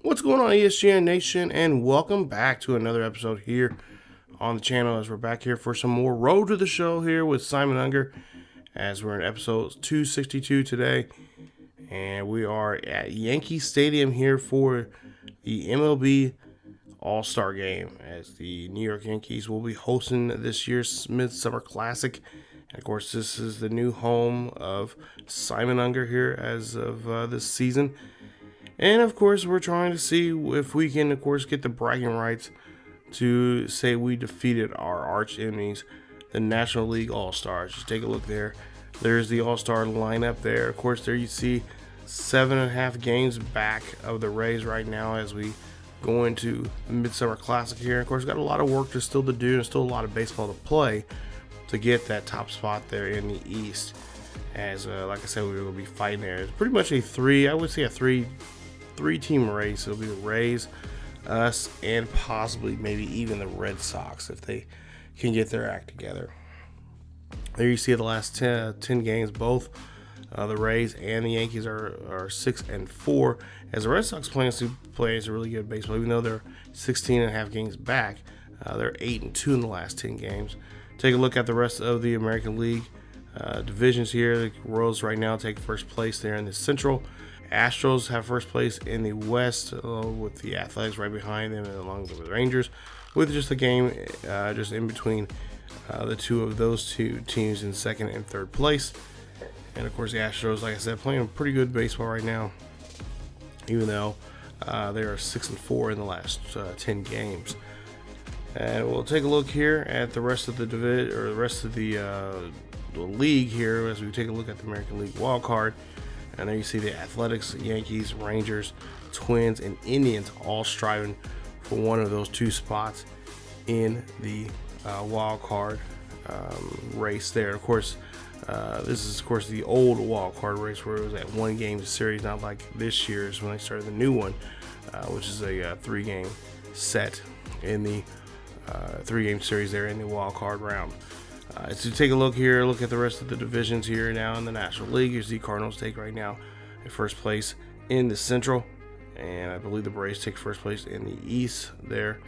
What's going on, ESGNation, and welcome back to another episode here on the channel as we're back here for some more Road to the Show here with Simon Unger as we're in episode 262 today, and we are at Yankee Stadium here for the MLB All-Star game as the New York Yankees will be hosting this year's Midsummer Classic. And of course, this is the new home of Simon Unger here as of this season. And of course, we're trying to see if we can, of course, get the bragging rights to say we defeated our arch enemies, the National League All-Stars. Just take a look there. There's the All-Star lineup there. Of course, there you see 7.5 games back of the Rays right now as we go into the Midsummer Classic here. Of course, got a lot of work to still to do and still a lot of baseball to play to get that top spot there in the East. As like I said, we will be fighting there. It's pretty much a three-team race. It'll be the Rays, us, and possibly maybe even the Red Sox if they can get their act together. There you see the last 10 games, both the Rays and the Yankees are 6-4. As the Red Sox plays a really good baseball, even though they're 16.5 games back, they're 8-2 in the last 10 games. Take a look at the rest of the American League divisions here. The Royals right now take first place there in the Central. Astros have first place in the West, with the Athletics right behind them, and along with the Rangers, with just a game just in between the two of those two teams in second and third place. And of course, the Astros, like I said, playing pretty good baseball right now, even though they are 6-4 in the last 10 games. And we'll take a look here at the rest of the the league here as we take a look at the American League wild card. And there you see the Athletics, Yankees, Rangers, Twins, and Indians all striving for one of those two spots in the wild card race there. Of course, this is, of course, the old wild card race where it was at one game series, not like this year's when they started the new one, which is a 3-game set in the 3-game series there in the wild card round. So take a look here, look at the rest of the divisions here now in the National League. You see Cardinals take right now in first place in the Central, and I believe the Braves take first place in the East there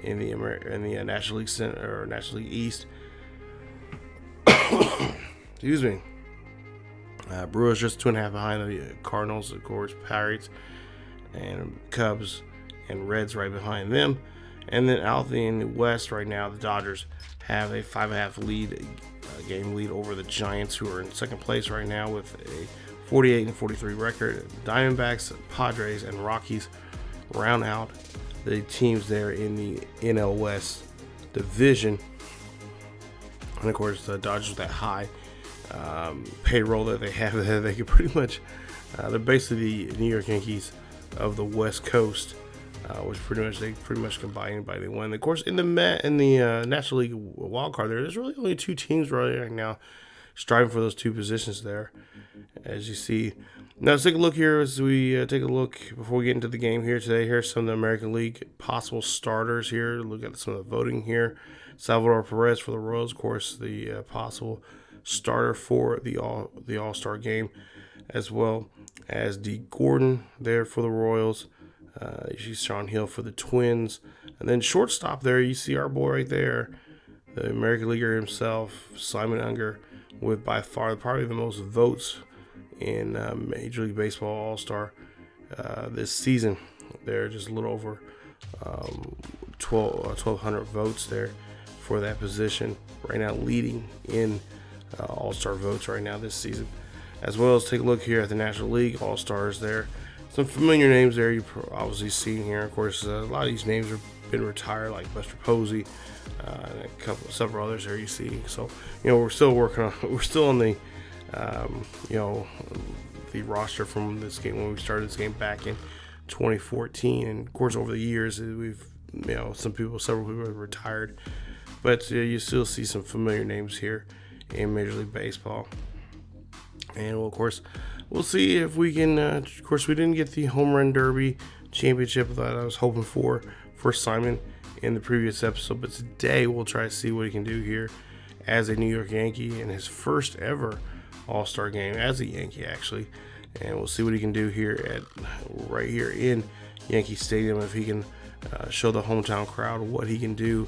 in the National League Center or National League East. Excuse me. Brewers just 2.5 behind the Cardinals, of course, Pirates and Cubs and Reds right behind them. And then out in the West right now, the Dodgers have a 5.5 game lead over the Giants, who are in second place right now with a 48-43 record. Diamondbacks, Padres, and Rockies round out the teams there in the NL West division. And of course, the Dodgers with that high payroll that they have there, they can pretty much they're basically the New York Yankees of the West Coast. Which they pretty much combine anybody they win. Of course, in the National League wild card there's really only two teams right now striving for those two positions there, as you see. Now let's take a look here as we take a look before we get into the game here today. Here's some of the American League possible starters here. Look at some of the voting here. Salvador Perez for the Royals, of course, the possible starter for the All-Star game, as well as D. Gordon there for the Royals. You see Sean Hill for the Twins. And then shortstop there, you see our boy right there, the American Leaguer himself, Simon Unger, with by far probably the most votes in Major League Baseball All-Star this season. They're just a little over 1,200 votes there for that position. Right now leading in All-Star votes right now this season. As well as take a look here at the National League All-Stars there. Some familiar names there you've obviously seen here. Of course, a lot of these names have been retired, like Buster Posey, and several others there you see. So, we're still working on. We're still on the, the roster from this game when we started this game back in 2014. And of course, over the years, we've several people have retired, but you still see some familiar names here in Major League Baseball. And of course, we'll see if we can. Of course, we didn't get the home run derby championship that I was hoping for Simon in the previous episode, but today we'll try to see what he can do here as a New York Yankee in his first ever All-Star game as a Yankee, actually. And we'll see what he can do here right here in Yankee Stadium if he can show the hometown crowd what he can do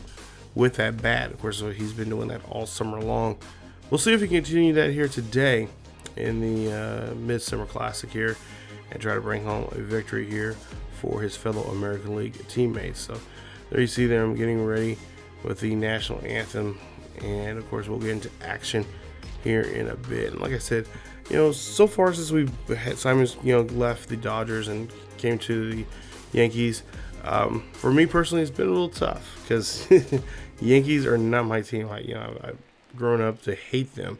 with that bat. Of course, he's been doing that all summer long. We'll see if he can continue that here today in the Midsummer Classic here and try to bring home a victory here for his fellow American League teammates. So there you see them getting ready with the national anthem, and of course we'll get into action here in a bit. And like I said, so far since we've had Simon's left the Dodgers and came to the Yankees, for me personally it's been a little tough because Yankees are not my team. I've grown up to hate them,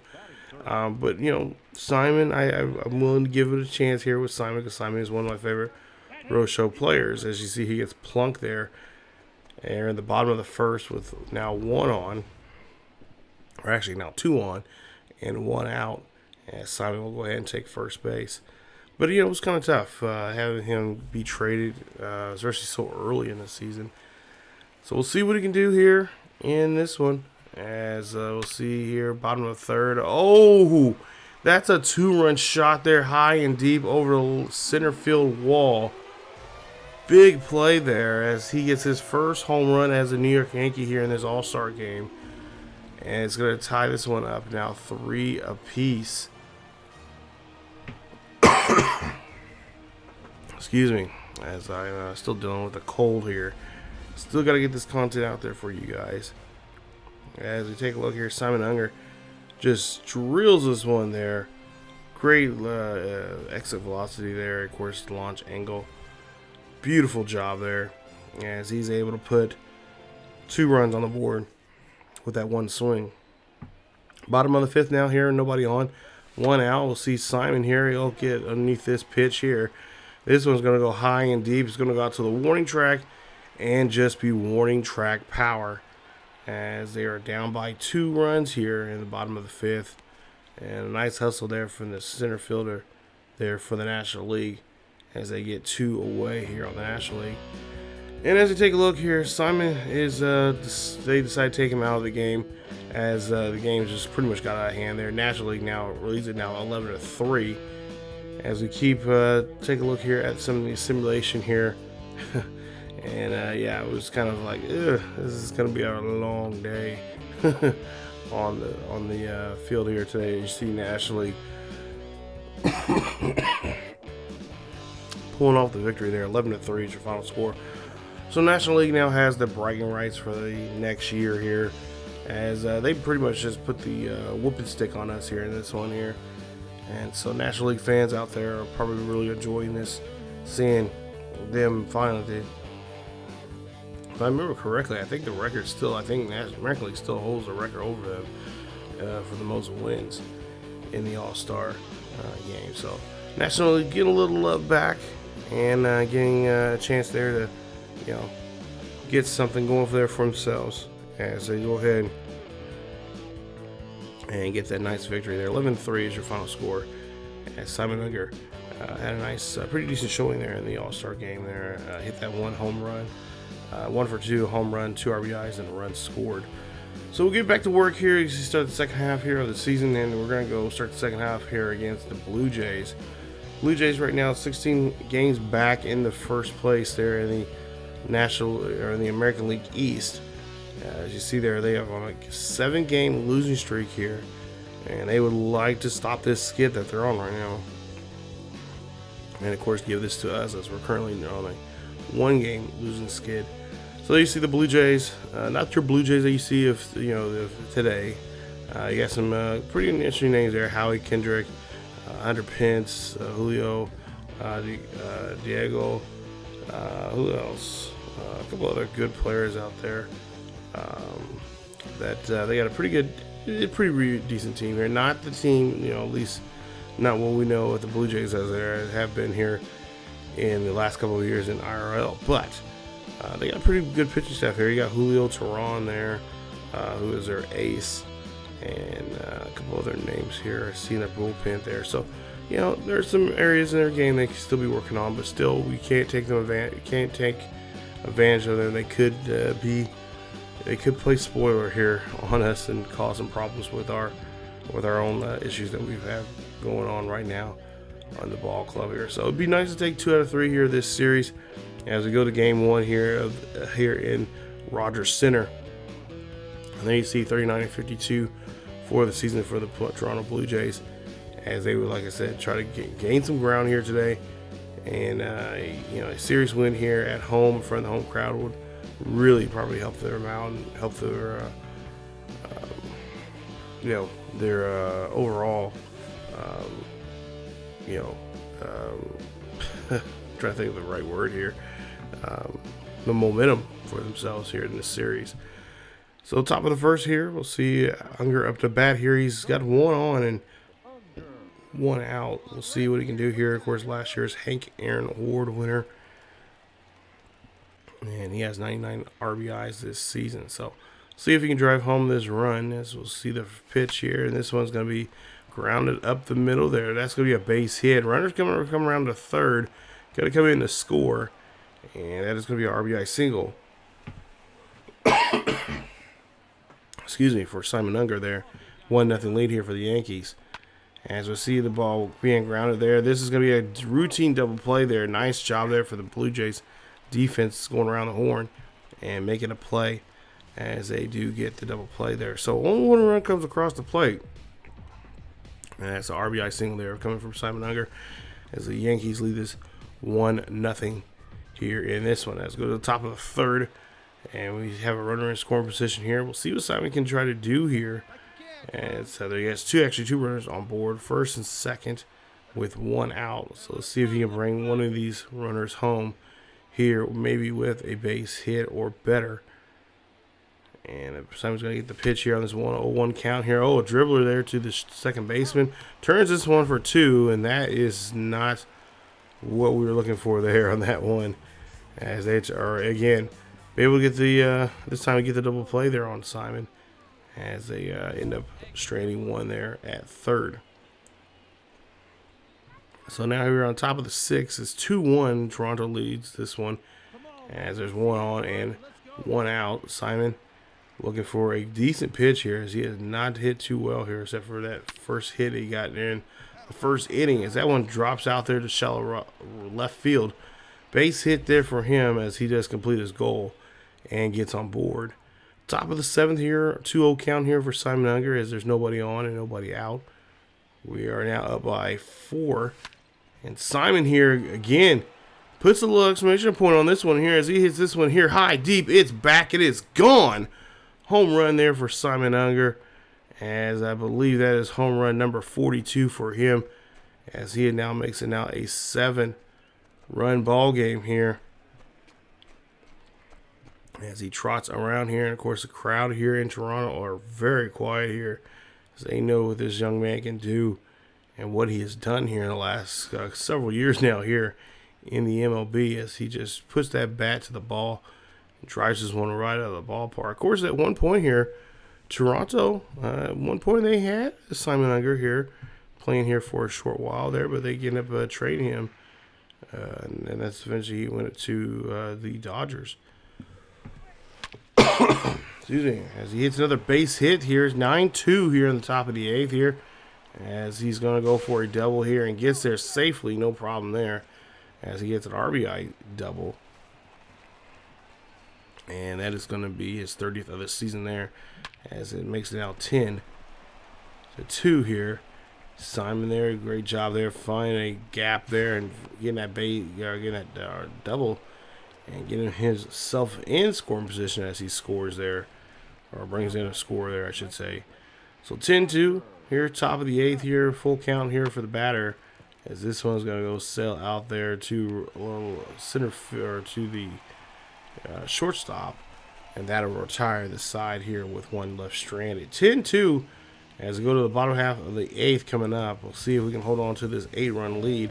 but Simon, I'm willing to give it a chance here with Simon, because Simon is one of my favorite road show players. As you see, he gets plunked there and in the bottom of the first with now 1 on, or actually now 2 on and 1 out, and Simon will go ahead and take first base. But it was kind of tough having him be traded, especially so early in the season. So we'll see what he can do here in this one, as we'll see here, bottom of the third. Oh, that's a 2-run shot there, high and deep over the center field wall. Big play there as he gets his first home run as a New York Yankee here in this All-Star game. And it's going to tie this one up now 3 apiece. Excuse me, as I'm still dealing with a cold here. Still got to get this content out there for you guys. As we take a look here, Simon Unger just drills this one there. Great exit velocity there, of course, the launch angle. Beautiful job there, as he's able to put 2 runs on the board with that 1 swing. Bottom of the 5th now here, nobody on. 1 out. We'll see Simon here. He'll get underneath this pitch here. This one's going to go high and deep. It's going to go out to the warning track and just be warning track power, as they are down by 2 runs here in the bottom of the 5th. And a nice hustle there from the center fielder there for the National League, as they get 2 away here on the National League. And as we take a look here, Simon is, they decide to take him out of the game, as the game just pretty much got out of hand there. National League now leads it now 11-3. As we keep take a look here at some of the simulation here. And yeah, it was kind of like, this is going to be a long day on the field here today. You see National League pulling off the victory there. 11-3 is your final score. So National League now has the bragging rights for the next year here, as they pretty much just put the whooping stick on us here in this one here. And so National League fans out there are probably really enjoying this, seeing them finally. If I remember correctly, I think the record still, American League still holds the record over them for the most wins in the All-Star game. So National League getting a little love back and getting a chance there to, get something going for themselves, as they go ahead and get that nice victory there. 11-3 is your final score, as Simon Unger had a nice, pretty decent showing there in the All-Star game there. Hit that 1 home run, 1 for 2 home run, 2 RBIs, and a run scored. So we'll get back to work here. You start the second half here of the season, and we're going to go start the second half here against the Blue Jays. Blue Jays right now 16 games back in the first place there in the in the American League East. As you see there, they have a 7-game losing streak here, and they would like to stop this skid that they're on right now, and of course give this to us, as we're currently on a 1-game losing skid. So you see the Blue Jays, not your Blue Jays that you see of today. You got some pretty interesting names there: Howie Kendrick, Hunter Pence, Julio, Diego. Who else? A couple other good players out there. That they got a pretty decent team here. Not the team, at least not what we know what the Blue Jays have been here in the last couple of years in IRL. But they got a pretty good pitching staff here. You got Julio Teheran there, who is their ace, and a couple other names here. I see that bullpen there. So, there's some areas in their game they can still be working on, but still we can't take advantage of them. They could play spoiler here on us and cause some problems with our own issues that we have going on right now on the ball club here. So it'd be nice to take 2 out of 3 here this series. as we go to game one here here in Rogers Center. And there you see 39-52 for the season for the Toronto Blue Jays, as they would, like I said, try to gain some ground here today. And a serious win here at home in front of the home crowd would really probably help them out and help their overall trying to think of the right word here, the momentum for themselves here in this series. So top of the first here, we'll see Unger up to bat here. He's got one on and one out. We'll see what he can do here. Of course, last year's Hank Aaron Award winner, and he has 99 RBIs this season. So see if he can drive home this run, as we'll see the pitch here. And this one's going to be grounded up the middle there. That's going to be a base hit. Runners come around to third. Got to come in to score, and that is going to be an RBI single. Excuse me, for Simon Unger there. 1-0 lead here for the Yankees. As we see the ball being grounded there, this is going to be a routine double play there. Nice job there for the Blue Jays defense going around the horn and making a play, as they do get the double play there. So only one run comes across the plate, and that's an RBI single there coming from Simon Unger, as the Yankees lead this 1-0 here in this one. Let's go to the top of the third, and we have a runner in scoring position here. We'll see what Simon can try to do here. And so there he has two runners on board, first and second, with one out. So let's see if he can bring one of these runners home here, maybe with a base hit or better. And Simon's going to get the pitch here on this 1-0-1 count here. Oh, a dribbler there to the second baseman. Turns this one for two, and that is not what we were looking for there on that one. As they are, again, be able to get the, this time to get the double play there on Simon, as they end up straining one there at third. So now we're on top of the sixth. It's 2-1. Toronto leads this one, as there's one on and one out. Simon looking for a decent pitch here, as he has not hit too well here, except for that first hit he got in the first inning, as that one drops out there to shallow left field. Base hit there for him, as he does complete his goal and gets on board. Top of the seventh here, 2-0 count here for Simon Unger, as there's nobody on and nobody out. We are now up by 4. And Simon here again puts a little exclamation point on this one here, as he hits this one here high, deep. It's back. It is gone. Home run there for Simon Unger, as I believe that is home run number 42 for him, as he now makes it now a 7-run ball game here, as he trots around here. And of course the crowd here in Toronto are very quiet here, as they know what this young man can do and what he has done here in the last several years now here in the MLB, as he just puts that bat to the ball and drives this one right out of the ballpark. Of course, at one point here, Toronto, at one point they had Simon Unger here playing here for a short while there, but they end up trading him, and that's eventually he went to the Dodgers. Excuse me, as he hits another base hit here. 9-2 here in the top of the 8th here, as he's going to go for a double here and gets there safely, no problem there, as he gets an RBI double. And that is going to be his 30th of the season there, as it makes it now 10-2 here. Simon there, great job there, finding a gap there and getting that double, and getting himself in scoring position as he scores there, or brings in a score there, I should say. So 10-2 here, top of the 8th here, full count here for the batter, as this one's going to go sail out there to a little center or to the shortstop, and that'll retire the side here with one left stranded. 10-2 as we go to the bottom half of the 8th coming up. We'll see if we can hold on to this 8-run lead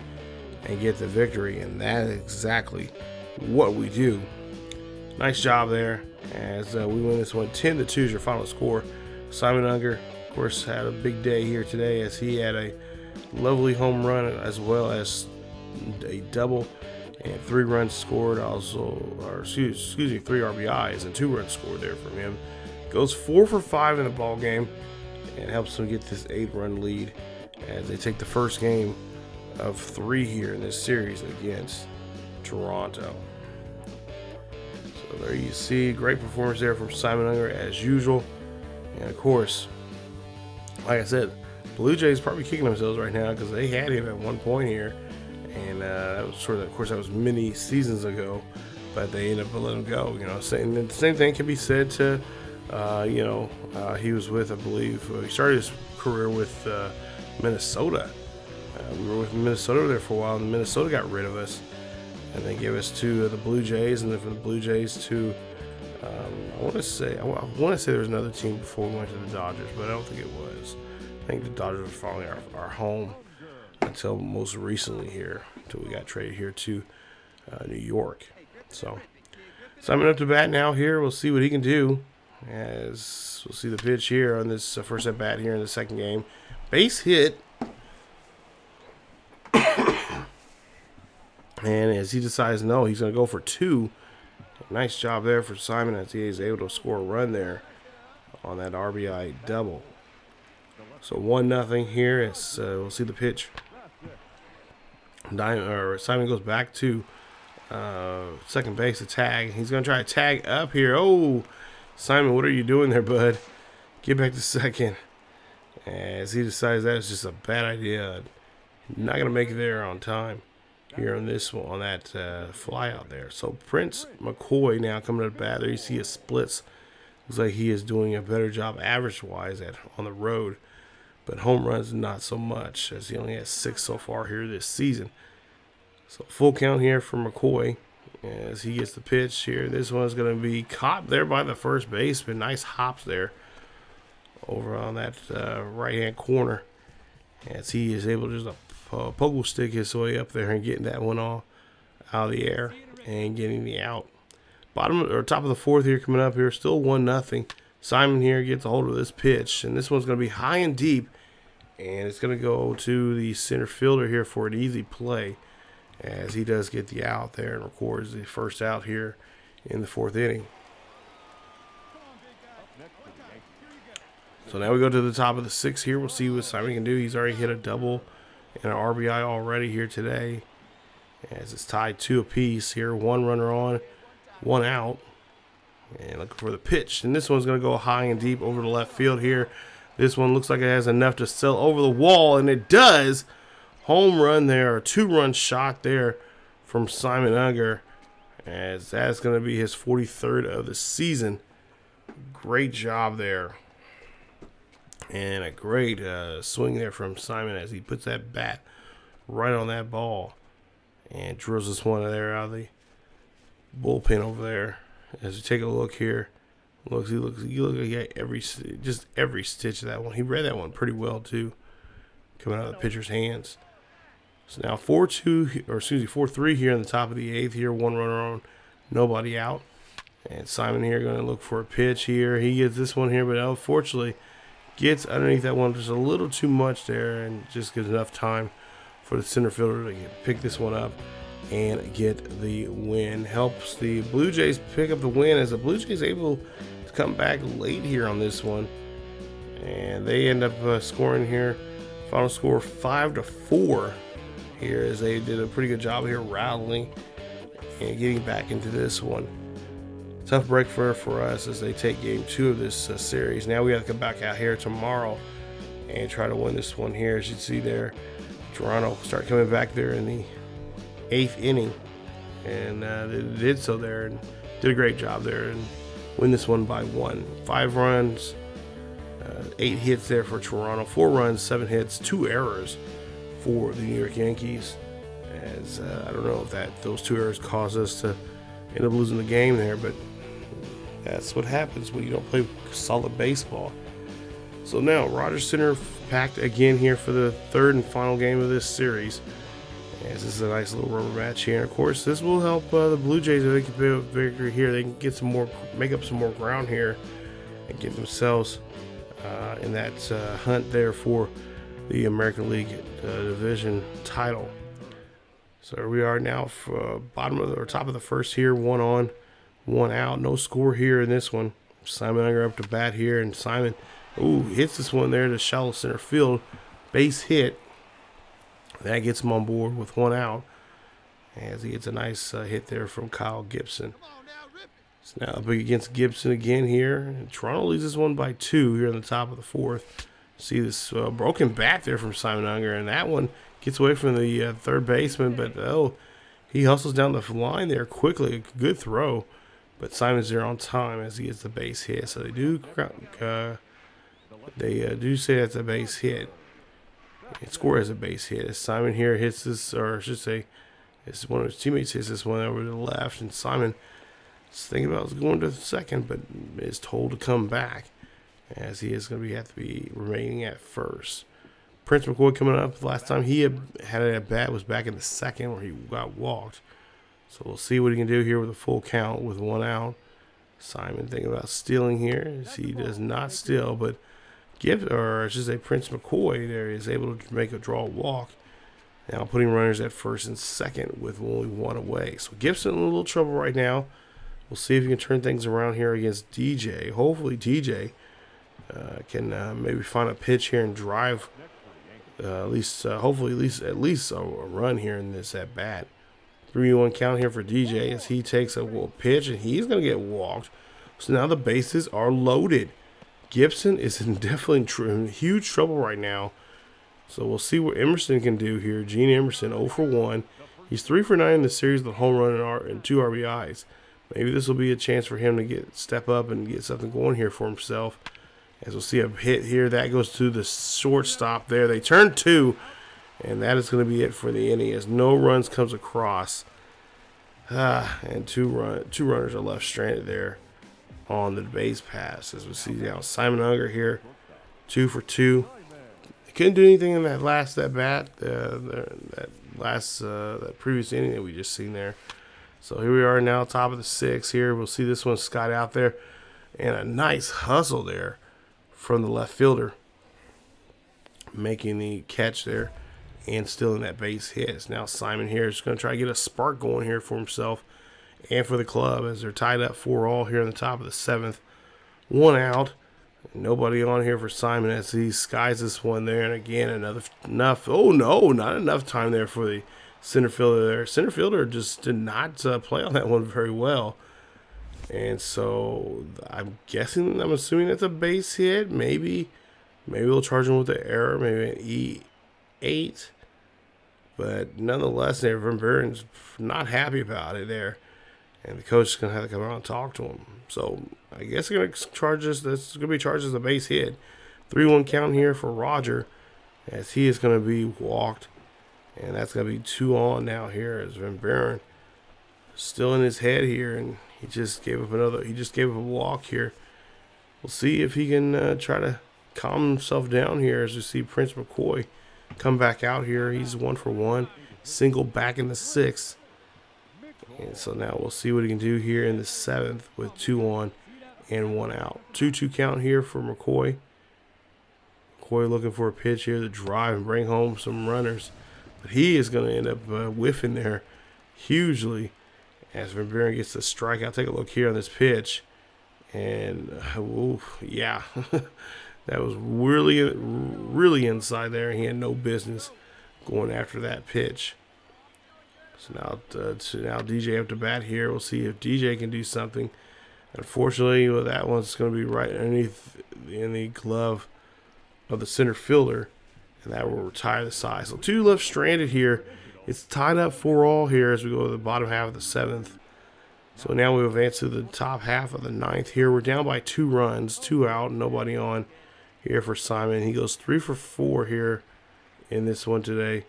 and get the victory, and that is exactly what we do. Nice job there, as we win this one 10-2 is your final score. Simon Unger, of course, had a big day here today, as he had a lovely home run as well as a double and 3 runs scored, excuse me, 3 RBIs and 2 runs scored there from him. Goes 4 for 5 in the ball game and helps them get this 8-run lead as they take the first game of 3 here in this series against Toronto. So there you see, great performance there from Simon Unger as usual. And of course, like I said, Blue Jays probably kicking themselves right now because they had him at one point here, and that was sort of course, that was many seasons ago, but they ended up letting him go. You know, the same thing can be said to, he was with, I believe, he started his career with Minnesota. We were with Minnesota there for a while, and Minnesota got rid of us, and they gave us to the Blue Jays, and then from the Blue Jays to I want to say there was another team before we went to the Dodgers, but I don't think it was. I think the Dodgers were following our home until most recently here, until we got traded here to New York. So Simon up to bat now here. We'll see what he can do. As we'll see the pitch here on this first at bat here in the second game. Base hit. And as he decides no, he's going to go for 2. Nice job there for Simon as he is able to score a run there on that RBI double. So 1-0 here. As we'll see the pitch. Simon goes back to second base to tag. He's going to try to tag up here. Oh, Simon, what are you doing there, bud? Get back to second. As he decides that's just a bad idea. Not going to make it there on time here on this one, on that fly out there. So Prince McCoy now coming to the bat. There you see his splits. Looks like he is doing a better job average-wise on the road. But home runs, not so much, as he only has 6 so far here this season. So full count here for McCoy as he gets the pitch here. This one's going to be caught there by the first baseman. Nice hops there over on that right-hand corner as he is able to just pogo stick his way up there and getting that one all out of the air and getting the out. Top of the fourth here coming up here, still 1-0. Simon here gets a hold of this pitch, and this one's going to be high and deep, and it's going to go to the center fielder here for an easy play as he does get the out there and records the first out here in the fourth inning. So now we go to the top of the sixth here. We'll see what Simon can do. He's already hit a double and an RBI already here today as it's tied 2 apiece here. 1 runner on, 1 out. And looking for the pitch. And this one's going to go high and deep over the left field here. This one looks like it has enough to sail over the wall, and it does. Home run there, a 2-run shot there from Simon Unger, as that's going to be his 43rd of the season. Great job there. And a great swing there from Simon as he puts that bat right on that ball and drills this one there out of the bullpen over there. As you take a look here, he looks like he got every stitch of that one. He read that one pretty well too, coming out of the pitcher's hands. So now 4-3 here in the top of the 8th here. 1 runner on, nobody out. And Simon here going to look for a pitch here. He gets this one here, but unfortunately gets underneath that one just a little too much there and just gives enough time for the center fielder to pick this one up and get the win. Helps the Blue Jays pick up the win as the Blue Jays able to come back late here on this one. And they end up scoring here. Final score 5-4 here as they did a pretty good job here rattling and getting back into this one. Tough break for us as they take game 2 of this series. Now we have to come back out here tomorrow and try to win this one here. As you see there, Toronto start coming back there in the 8th inning, and they did so there and did a great job there and win this one by 1. 5 runs, 8 hits there for Toronto, 4 runs, 7 hits, 2 errors for the New York Yankees. As I don't know if those 2 errors caused us to end up losing the game there, but that's what happens when you don't play solid baseball. So now Rogers Center packed again here for the 3rd and final game of this series. As this is a nice little rubber match here. And of course, this will help the Blue Jays if they can pick up victory here. They can get make up some more ground here, and get themselves in that hunt there for the American League Division title. So we are now for top of the first here, 1 on, 1 out. No score here in this one. Simon Unger up to bat here, and Simon, hits this one there to shallow center field. Base hit. That gets him on board with 1 out as he gets a nice hit there from Kyle Gibson. So now up against Gibson again here. And Toronto leads this one by 2 here in the top of the 4th. See this broken bat there from Simon Unger, and that one gets away from the third baseman, but he hustles down the line there quickly. A good throw, but Simon's there on time as he gets the base hit. So they do say that's a base hit. And score as a base hit. As Simon here hits this, or I should say, it's one of his teammates hits this one over to the left, and Simon is thinking about going to the second, but is told to come back, as he is going to have to be remaining at first. Prince McCoy coming up. Last time he had a bat was back in the second where he got walked. So we'll see what he can do here with a full count with 1 out. Simon thinking about stealing here, as he does not steal, but Prince McCoy there is able to make a draw walk. Now putting runners at first and second with only 1 away. So Gibson in a little trouble right now. We'll see if he can turn things around here against DJ. Hopefully DJ can maybe find a pitch here and drive hopefully at least a run here in this at bat. 3-1 count here for DJ as he takes a pitch and he's going to get walked. So now the bases are loaded. Gibson is definitely huge trouble right now. So we'll see what Emerson can do here. Gene Emerson 0 for 1. He's 3 for 9 in the series with a home run and 2 RBIs. Maybe this will be a chance for him to step up and get something going here for himself. As we'll see a hit here. That goes to the shortstop there. They turn 2, and that is going to be it for the inning as no runs comes across. And two runners are left stranded there on the base pass. As we see now Simon Unger here, 2 for 2. He couldn't do anything in that last at bat, that previous inning that we just seen there. So here we are now, top of the 6th here. We'll see this one skied out there, and a nice hustle there from the left fielder, making the catch there and stealing that base hit. Now Simon here is going to try to get a spark going here for himself and for the club as they're tied up 4-all here in the top of the 7th. 1 out. Nobody on here for Simon as he skies this one there. And again, oh no, not enough time there for the center fielder there. Center fielder just did not play on that one very well. And so I'm assuming that's a base hit. Maybe we'll charge him with the error, maybe an E8. But nonetheless, Van Buren's not happy about it there. And the coach is going to have to come out and talk to him. So I guess they're going to charge this. This is going to be charged as a base hit. 3-1 count here for Roger as he is going to be walked. And that's going to be 2 on now here as Van Buren still in his head here. And he just gave up a walk here. We'll see if he can try to calm himself down here as we see Prince McCoy come back out here. He's 1 for 1. Single back in the 6th. And so now we'll see what he can do here in the 7th with 2 on and 1 out. 2-2 count here for McCoy. McCoy looking for a pitch here to drive and bring home some runners. But he is going to end up whiffing there hugely as Van Buren gets the strikeout. Take a look here on this pitch. And, yeah, that was really inside there. He had no business going after that pitch. So now DJ up to bat here. We'll see if DJ can do something. Unfortunately, that one's going to be right underneath in the glove of the center fielder, and that will retire the side. So 2 left stranded here. It's tied up 4-all here as we go to the bottom half of the 7th. So now we advance to the top half of the 9th here. We're down by 2 runs, 2 out, nobody on here for Simon. He goes 3 for 4 here in this one today.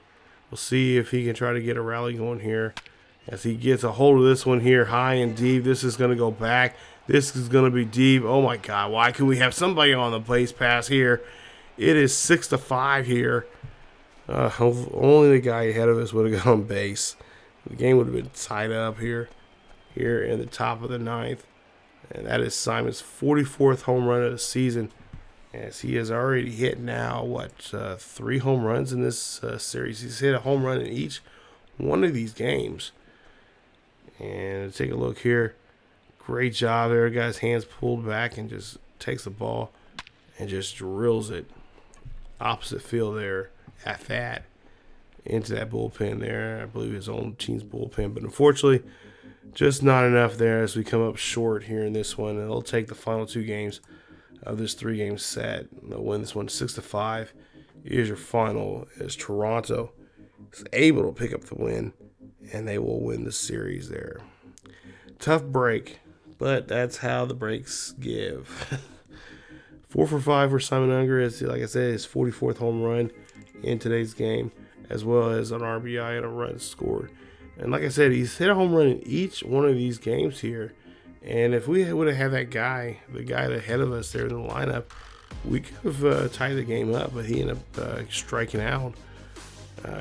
We'll see if he can try to get a rally going here as he gets a hold of this one here high and deep. This is going to go back. This is going to be deep. Oh, my God. Why can we have somebody on the base pass here? It is 6-5 here. Only the guy ahead of us would have gone on base. The game would have been tied up here in the top of the 9th. And that is Simon's 44th home run of the season, as he has already hit now, 3 home runs in this series. He's hit a home run in each one of these games. And take a look here. Great job there. Guy's hands pulled back and just takes the ball and just drills it opposite field there at that into that bullpen there. I believe his own team's bullpen. But unfortunately, just not enough there as we come up short here in this one. And they'll take the final 2 games of this 3-game set. They'll win this one 6-5. Here's your final, as Toronto is able to pick up the win, and they will win the series there. Tough break, but that's how the breaks give. 4 for 5 for Simon Unger, as like I said, his 44th home run in today's game, as well as an RBI and a run scored. And like I said, he's hit a home run in each one of these games here. And if we would have had that guy, the guy ahead of us there in the lineup, we could have tied the game up, but he ended up striking out.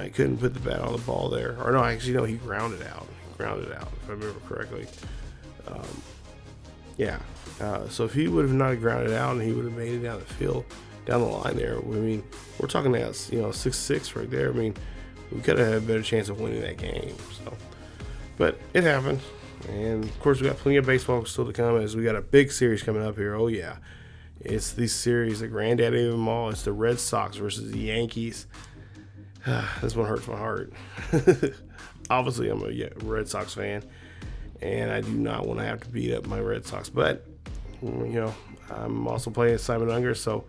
He couldn't put the bat on the ball there. Or no, actually, no, he grounded out. If I remember correctly. So if he would have not grounded out and he would have made it down the field, down the line there, I mean, we're talking about 6-6 right there. I mean, we could have had a better chance of winning that game. So, but it happened. And of course, we got plenty of baseball still to come, as we got a big series coming up here. Oh yeah. It's the series, the granddaddy of them all. It's the Red Sox versus the Yankees. This one hurts my heart. Obviously, I'm a Red Sox fan, and I do not want to have to beat up my Red Sox. But, I'm also playing Simon Unger, so,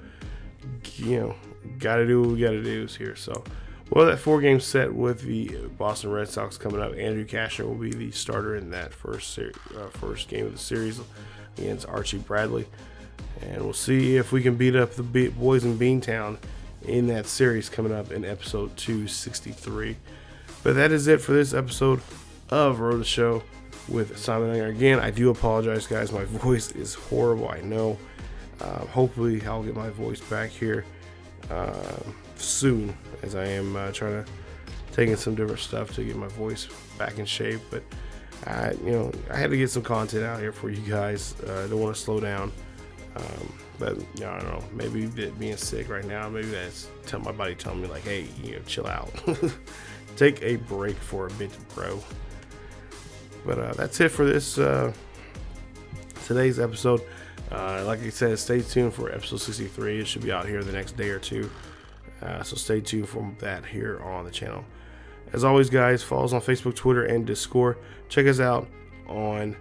got to do what we got to do here. So, well, that 4-game set with the Boston Red Sox coming up. Andrew Cashner will be the starter in that first game of the series against Archie Bradley. And we'll see if we can beat up the boys in Beantown in that series coming up in episode 263. But that is it for this episode of Road to Show with Simon Unger. Again, I do apologize, guys. My voice is horrible, I know. Hopefully, I'll get my voice back here soon, as I am trying to taking some different stuff to get my voice back in shape. But I had to get some content out here for you guys. I don't want to slow down. But I don't know, maybe being sick right now, maybe that's my body telling me like, hey, chill out. Take a break for a bit, bro. But that's it for this today's episode. Like I said, stay tuned for episode 63. It should be out here the next day or two. So stay tuned for that here on the channel. As always, guys, follow us on Facebook, Twitter, and Discord. Check us out on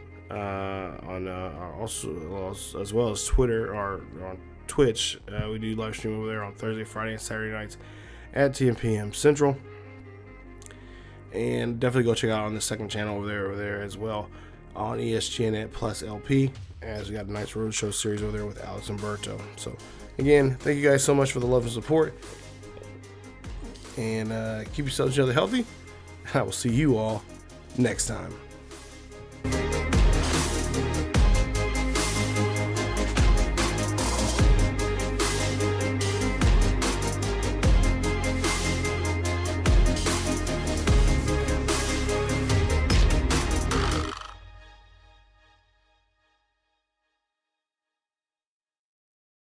also as well as Twitter or on Twitch. We do live stream over there on Thursday, Friday, and Saturday nights at 10 p.m. Central. And definitely go check out on the second channel over there as well on ESGNet plus LP, as we got a nice road show series over there with Alex and Berto. So again, thank you guys so much for the love and support, and keep yourselves healthy. I will see you all next time.